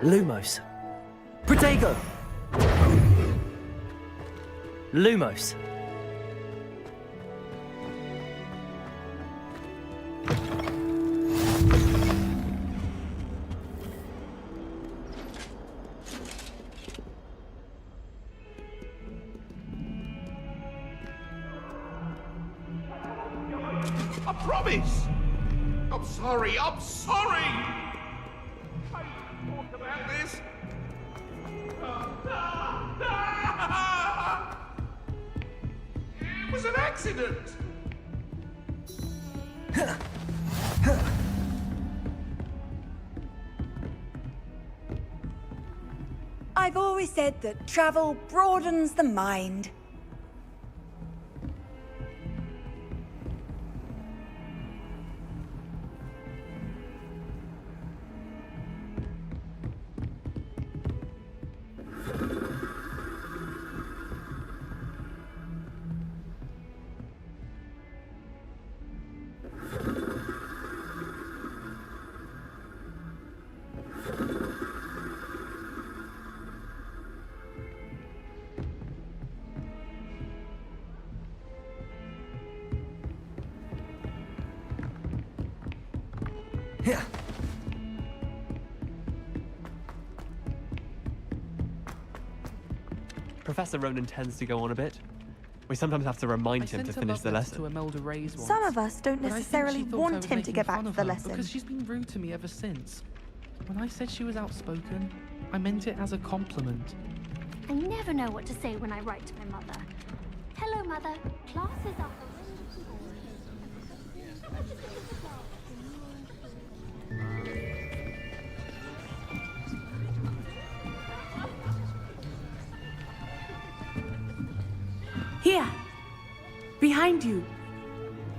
Lumos. Protego! Lumos. I promise! I'm sorry, I'm sorry! I talked about this. It was an accident! I've always said that travel broadens the mind. Here. Professor Ronan tends to go on a bit. We sometimes have to remind him to finish the lesson. Some of us don't necessarily want him to get back to the lesson. Because she's been rude to me ever since. When I said she was outspoken, I meant it as a compliment. I never know what to say when I write to my mother. Hello, Mother. Class is up. Here, behind you.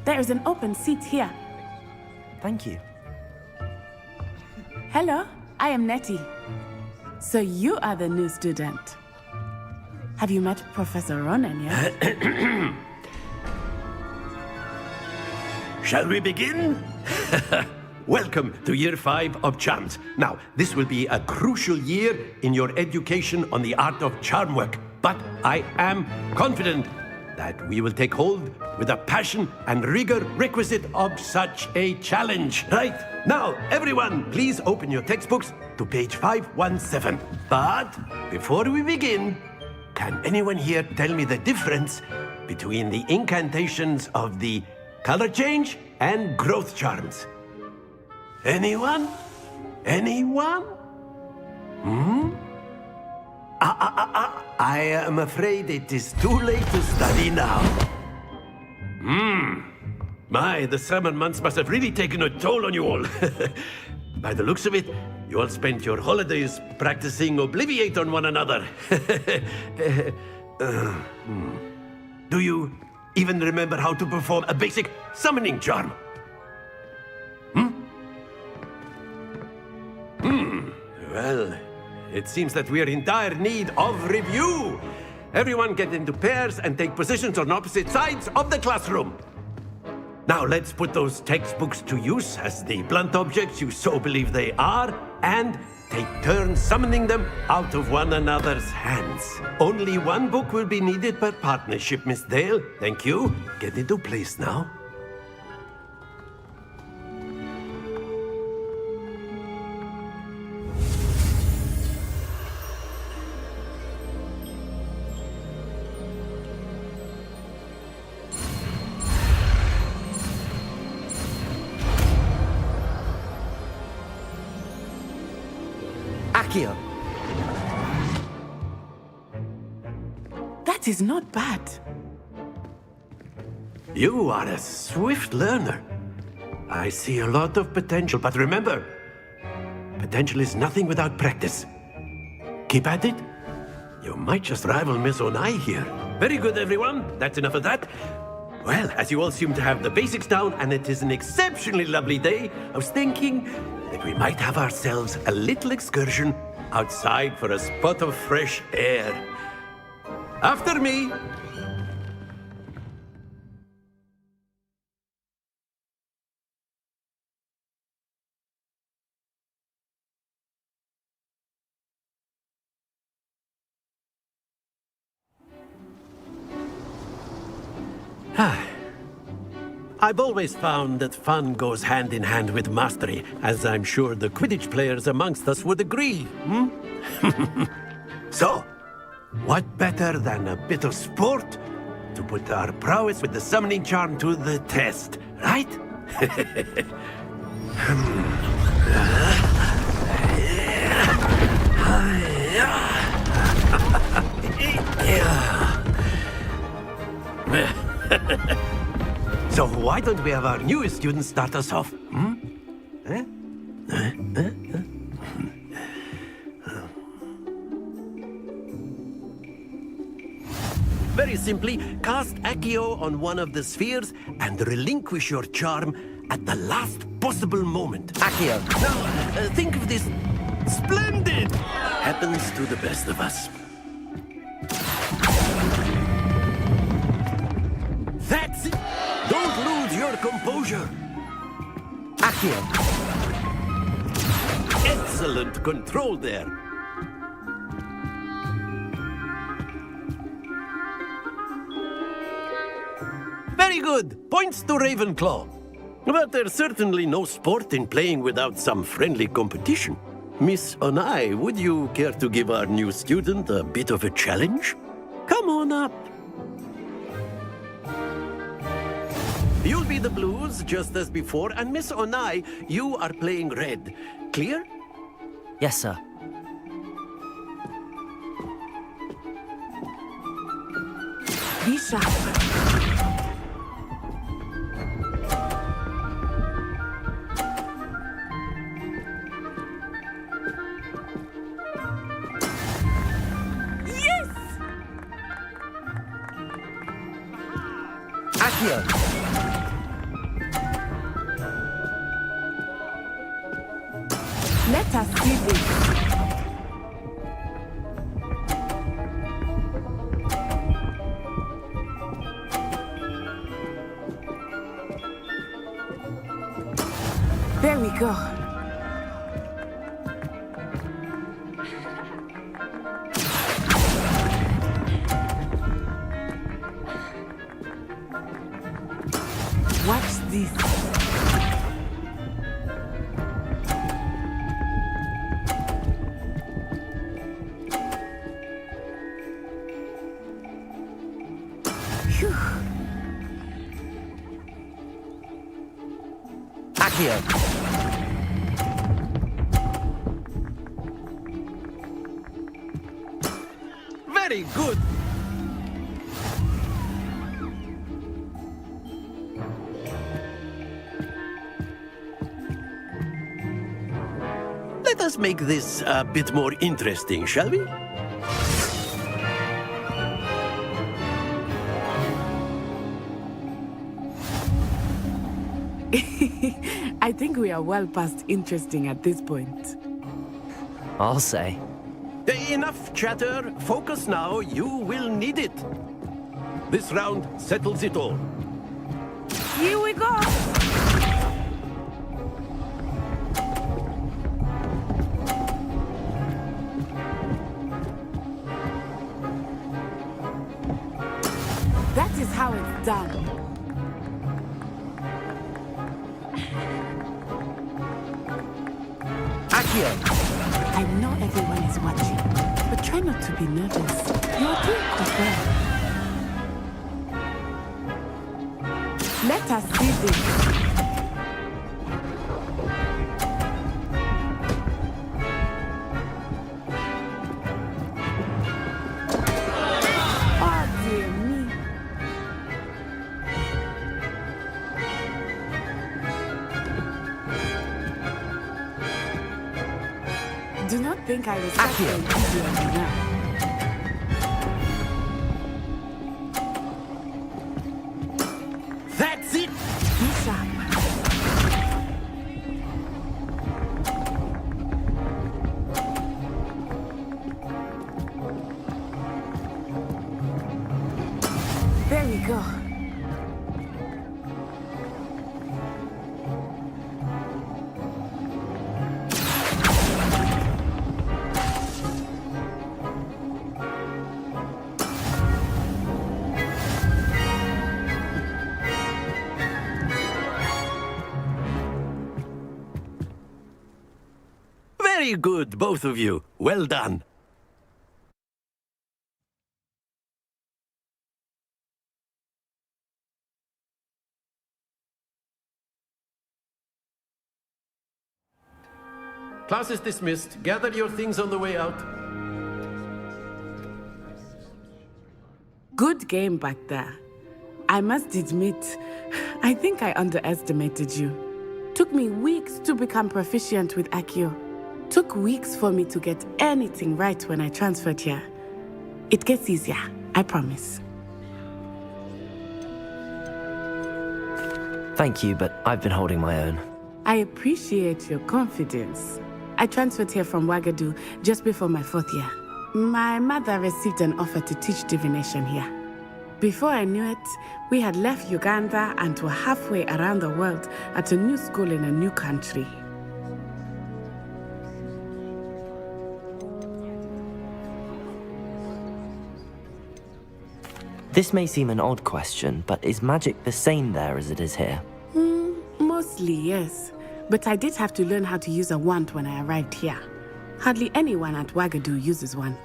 There is an open seat here. Thank you. Hello, I am Nettie. So you are the new student. Have you met Professor Ronan yet? Shall we begin? Welcome to Year 5 of Charms. Now, this will be a crucial year in your education on the art of charm work. But I am confident that we will take hold with the passion and rigor requisite of such a challenge. Right, now, everyone, please open your textbooks to page 517. But before we begin, can anyone here tell me the difference between the incantations of the color change and growth charms? Anyone? Anyone? I am afraid it is too late to study now. My, the summer months must have really taken a toll on you all. By the looks of it, you all spent your holidays practicing Obliviate on one another. Do you even remember how to perform a basic summoning charm? Well, it seems that we are in dire need of review. Everyone get into pairs and take positions on opposite sides of the classroom. Now let's put those textbooks to use as the blunt objects you so believe they are, and take turns summoning them out of one another's hands. Only one book will be needed per partnership, Miss Dale. Thank you. Get into place now. Akio. That is not bad. You are a swift learner. I see a lot of potential, but remember, potential is nothing without practice. Keep at it. You might just rival Miss Onai here. Very good, everyone. That's enough of that. Well, as you all seem to have the basics down, and it is an exceptionally lovely day, I was thinking that we might have ourselves a little excursion outside for a spot of fresh air. After me. I've always found that fun goes hand in hand with mastery, as I'm sure the Quidditch players amongst us would agree. So, what better than a bit of sport to put our prowess with the summoning charm to the test, right? So why don't we have our newest student start us off? Very simply, cast Akio on one of the spheres and relinquish your charm at the last possible moment. Akio. Now, think of this. Splendid! Happens to the best of us. That's it! Don't lose your composure. Akio. Excellent control there. Very good. Points to Ravenclaw. But there's certainly no sport in playing without some friendly competition. Miss Onai, would you care to give our new student a bit of a challenge? Come on up. You'll be the blues, just as before, and Miss Onai, you are playing red. Clear? Yes, sir. Be sharp. Akio. Let us see this. There we go. Watch this. Phew. Akio. Very good. Let us make this a bit more interesting, shall we? I think we are well past interesting at this point. I'll say. Enough chatter. Focus now. You will need it. This round settles it all. Here we go. That is how it's done. Akio. I know everyone is watching, but try not to be nervous. You're doing quite well. Let us see this. Oh, dear me. Do not think I was Akio. now. That's it. Be sharp. There we go. Very good, both of you. Well done. Class is dismissed. Gather your things on the way out. Good game back there. I must admit, I think I underestimated you. Took me weeks to become proficient with Akio. Took weeks for me to get anything right when I transferred here. It gets easier, I promise. Thank you, but I've been holding my own. I appreciate your confidence. I transferred here from Ouagadougou just before my 4th year. My mother received an offer to teach divination here. Before I knew it, we had left Uganda and were halfway around the world at a new school in a new country. This may seem an odd question, but is magic the same there as it is here? Mostly, yes. But I did have to learn how to use a wand when I arrived here. Hardly anyone at Ouagadougou uses one.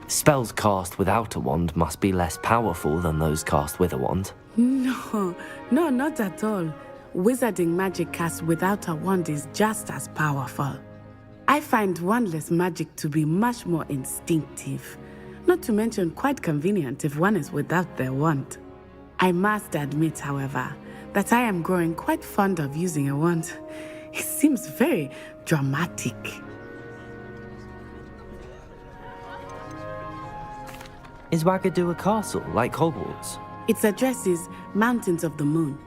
Spells cast without a wand must be less powerful than those cast with a wand. No, not at all. Wizarding magic cast without a wand is just as powerful. I find wandless magic to be much more instinctive. Not to mention quite convenient if one is without their wand. I must admit, however, that I am growing quite fond of using a wand. It seems very dramatic. Is Ouagadougou a castle, like Hogwarts? Its address is Mountains of the Moon.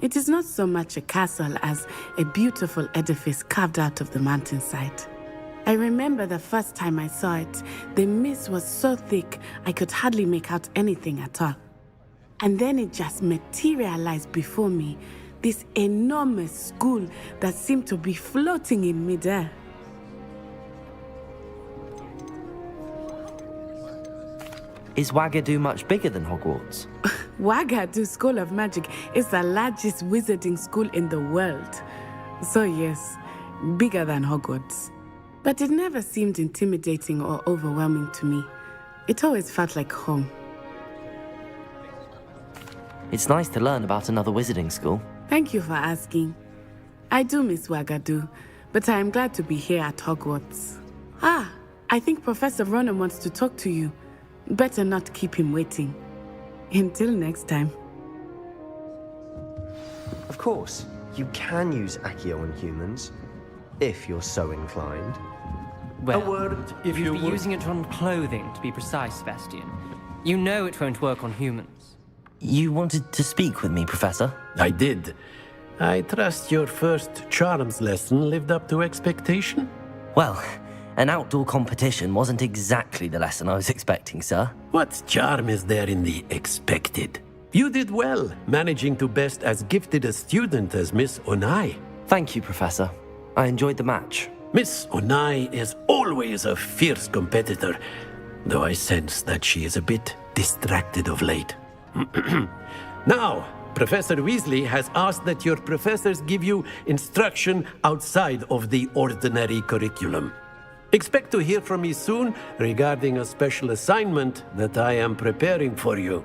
It is not so much a castle as a beautiful edifice carved out of the mountainside. I remember the first time I saw it, the mist was so thick I could hardly make out anything at all. And then it just materialized before me, this enormous school that seemed to be floating in midair. Is Ouagadougou much bigger than Hogwarts? Ouagadougou School of Magic is the largest wizarding school in the world. So yes, bigger than Hogwarts. But it never seemed intimidating or overwhelming to me. It always felt like home. It's nice to learn about another wizarding school. Thank you for asking. I do miss Ouagadougou, but I am glad to be here at Hogwarts. I think Professor Ronan wants to talk to you. Better not keep him waiting. Until next time. Of course, you can use Akio on humans, if you're so inclined. Well, A word, if you you'd be would. using it on clothing, to be precise, Sebastian. You know it won't work on humans. You wanted to speak with me, Professor? I did. I trust your first charms lesson lived up to expectation? Well, an outdoor competition wasn't exactly the lesson I was expecting, sir. What charm is there in the expected? You did well, managing to best as gifted a student as Miss Onai. Thank you, Professor. I enjoyed the match. Miss Onai is always a fierce competitor, though I sense that she is a bit distracted of late. Now, Professor Weasley has asked that your professors give you instruction outside of the ordinary curriculum. Expect to hear from me soon regarding a special assignment that I am preparing for you.